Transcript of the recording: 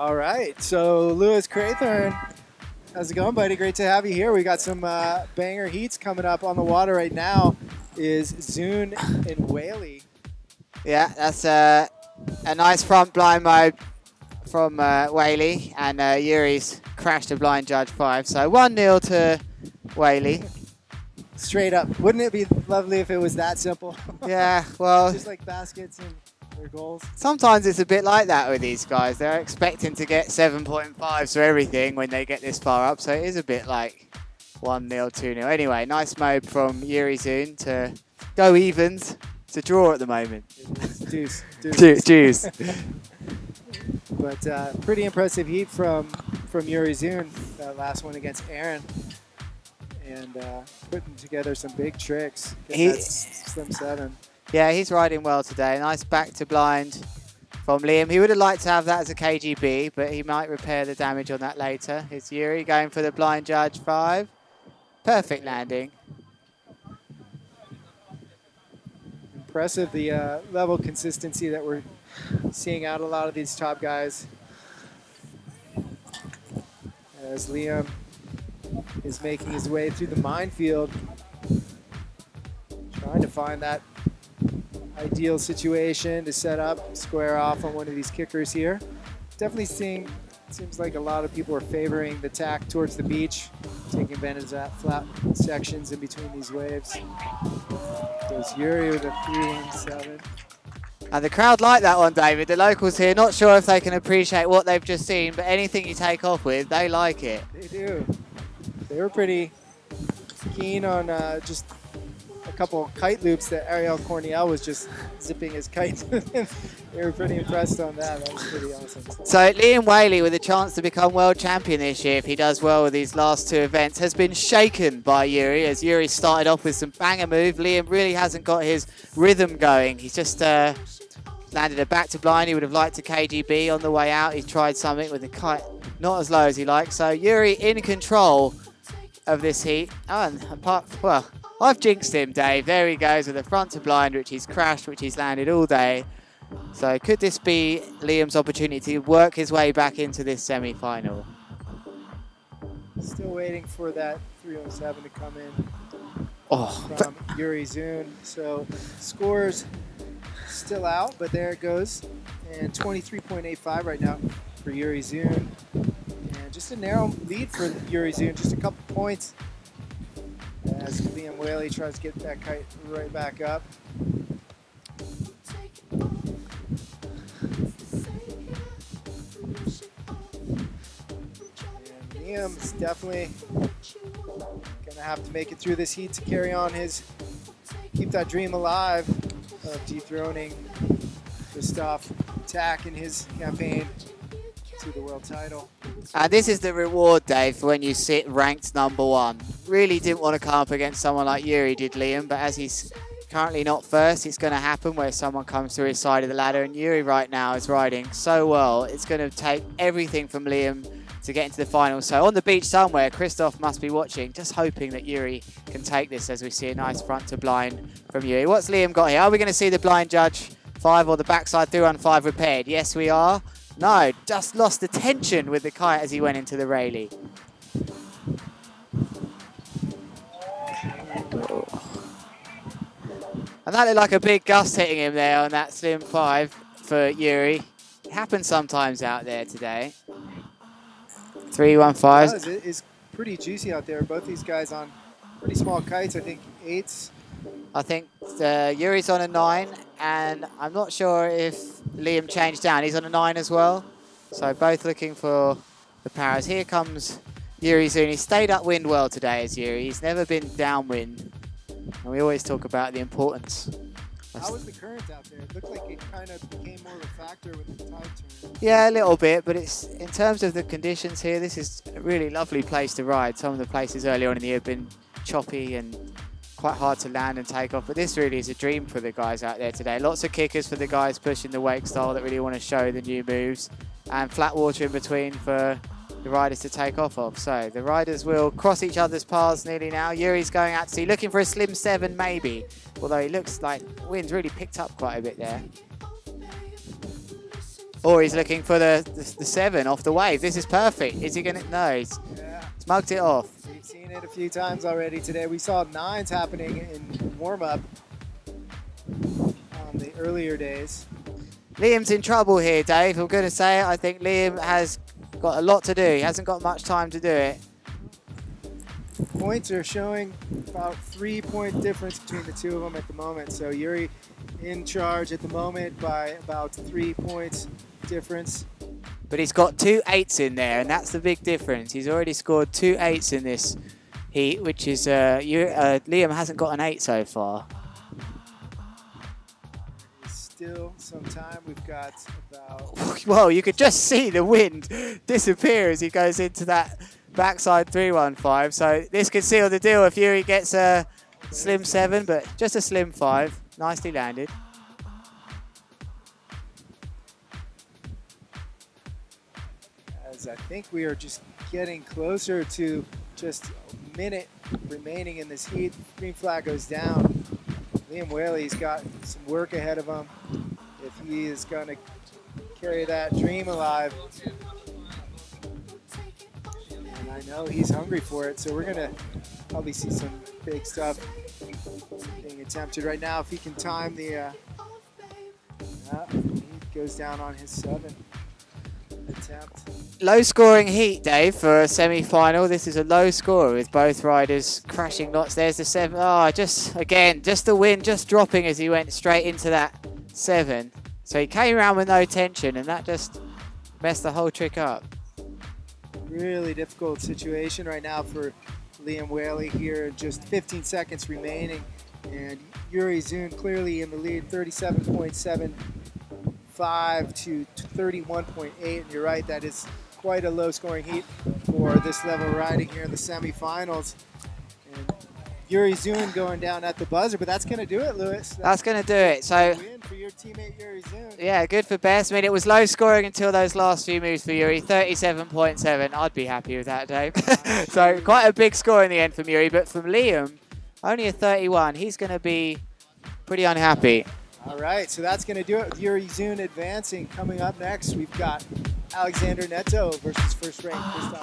All right, so Lewis Craythorne, how's it going, buddy? Great to have you here. We got some banger heats coming up on the water right now. Is Zoon and Whaley. Yeah, that's a nice front blind mode from Whaley, and Yuri's crashed a blind judge 5. So 1-0 to Whaley. Straight up. Wouldn't it be lovely if it was that simple? Yeah, well, just like baskets and their goals. Sometimes it's a bit like that with these guys. They're expecting to get 7.5s for everything when they get this far up. So it is a bit like 1-0, 2-0. Anyway, nice mode from Yuri Zun to go evens. It's a draw at the moment. Deuce. Juice. But pretty impressive heat from Yuri Zun, that last one against Aaron. And putting together some big tricks. That slim 7. Yeah, he's riding well today. Nice back to blind from Liam. He would have liked to have that as a KGB, but he might repair the damage on that later. It's Yuri going for the blind judge 5. Perfect landing. Impressive, the level consistency that we're seeing out a lot of these top guys. As Liam is making his way through the minefield, trying to find that ideal situation to set up, square off on one of these kickers here. Definitely seems like a lot of people are favoring the tack towards the beach, taking advantage of that flat sections in between these waves. There's Yuri with a 3-1-7. And the crowd like that one, David. The locals here, not sure if they can appreciate what they've just seen, but anything you take off with, they like it. They do. They were pretty keen on just a couple of kite loops that Ariel Corniel was just zipping his kite. They were pretty impressed on that. That was pretty awesome. So Liam Whaley, with a chance to become world champion this year if he does well with these last 2 events, has been shaken by Yuri, as Yuri started off with some banger move. Liam really hasn't got his rhythm going. He's just landed a back to blind. He would have liked a KGB on the way out. He tried something with the kite not as low as he likes. So Yuri in control of this heat. Oh, and well, I've jinxed him, Dave. There he goes with the front to blind, which he's crashed, which he's landed all day. So could this be Liam's opportunity to work his way back into this semi-final? Still waiting for that 307 to come in from Yuri Zun. So scores still out, but there it goes. And 23.85 right now for Yuri Zun. And just a narrow lead for Yuri Zun, just a couple points. As Liam Whaley tries to get that kite right back up. And Liam's definitely gonna have to make it through this heat to carry on keep that dream alive of dethroning Christoph Tack in his campaign to the world title. And this is the reward, Dave, for when you sit ranked #1. Really didn't want to come up against someone like Yuri did, Liam, but as he's currently not first, it's going to happen where someone comes to his side of the ladder, and Yuri right now is riding so well. It's going to take everything from Liam to get into the final. So on the beach somewhere, Christoph must be watching, just hoping that Yuri can take this, as we see a nice front to blind from Yuri. What's Liam got here? Are we going to see the blind judge 5 or the backside 3-1-5 repaired? Yes, we are. No, just lost the tension with the kite as he went into the Rayleigh. And that looked like a big gust hitting him there on that slim 5 for Yuri. It happens sometimes out there today. 3-1-5. It's pretty juicy out there. Both these guys on pretty small kites, I think 8s. I think Yuri's on a 9, and I'm not sure if Liam changed down. He's on a 9 as well. So both looking for the powers. Here comes Yuri Zun. He stayed upwind well today as Yuri. He's never been downwind. And we always talk about the importance. How was the current out there? It looked like it kind of became more of a factor with the tide turn. Yeah, a little bit, but it's in terms of the conditions here, this is a really lovely place to ride. Some of the places earlier on in the year have been choppy and quite hard to land and take off, but this really is a dream for the guys out there today. Lots of kickers for the guys pushing the wake style that really want to show the new moves, and flat water in between for the riders to take off of. So the riders will cross each other's paths nearly now. Yuri's going out to sea, looking for a slim 7 maybe, although he looks like the wind's really picked up quite a bit there. Or he's looking for the 7 off the wave. This is perfect. Is he going to? No, he's mugged it off. We've seen it a few times already today. We saw 9s happening in warm-up on the earlier days. Liam's in trouble here, Dave. I'm going to say it. I think Liam has got a lot to do. He hasn't got much time to do it. Points are showing about 3-point difference between the two of them at the moment. So Yuri in charge at the moment by about 3 points difference. But he's got 2 8s in there, and that's the big difference. He's already scored 2 8s in this heat, which is Liam hasn't got an 8 so far. Still some time. We've got about... Well, you could just see the wind disappear as he goes into that backside 315. So this could seal the deal if Yuri gets a slim 7, but just a slim 5. Nicely landed. As I think we are just getting closer to just a minute remaining in this heat. Green flag goes down. Liam Whaley's got some work ahead of him if he is going to carry that dream alive. And I know he's hungry for it, so we're going to probably see some big stuff being attempted right now. If he can time the... he goes down on his 7 attempt. Low scoring heat, Dave, for a semi-final. This is a low score with both riders crashing lots. There's the 7. Oh, just the wind just dropping as he went straight into that 7. So he came around with no tension, and that just messed the whole trick up. Really difficult situation right now for Liam Whaley here. Just 15 seconds remaining, and Yuri Zun clearly in the lead, 37.75 to 31.8. And you're right, that is quite a low scoring heat for this level of riding here in the semifinals. And Yuri Zun going down at the buzzer, but that's going to do it, Lewis. That's going to do it. So win for your teammate Yuri Zun. Yeah, good for Bess. I mean, it was low scoring until those last few moves for Yuri. 37.7. I'd be happy with that, Dave. So quite a big score in the end from Yuri, but from Liam, only a 31. He's going to be pretty unhappy. All right, so that's going to do it with Yuri Zun advancing. Coming up next, we've got Alexander Neto versus first-ranked Christoph.